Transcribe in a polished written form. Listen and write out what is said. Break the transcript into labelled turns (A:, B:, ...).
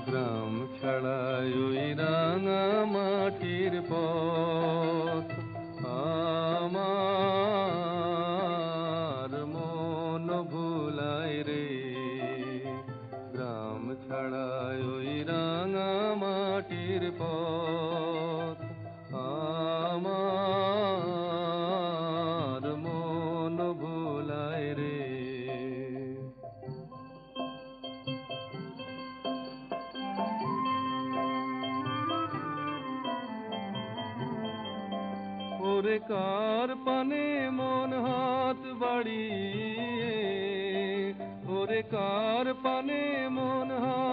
A: গ্রাম ছাড়াই ওই রাঙা মাটির পথ আমার মন ভুলায় রে। গ্রাম ছাড়াই ওই রাঙা মাটির পথ আমার মন ভুলায় রে। ওরে কার পানে মন হাত বাড়িয়ে, ওরে কার পানে মন হাত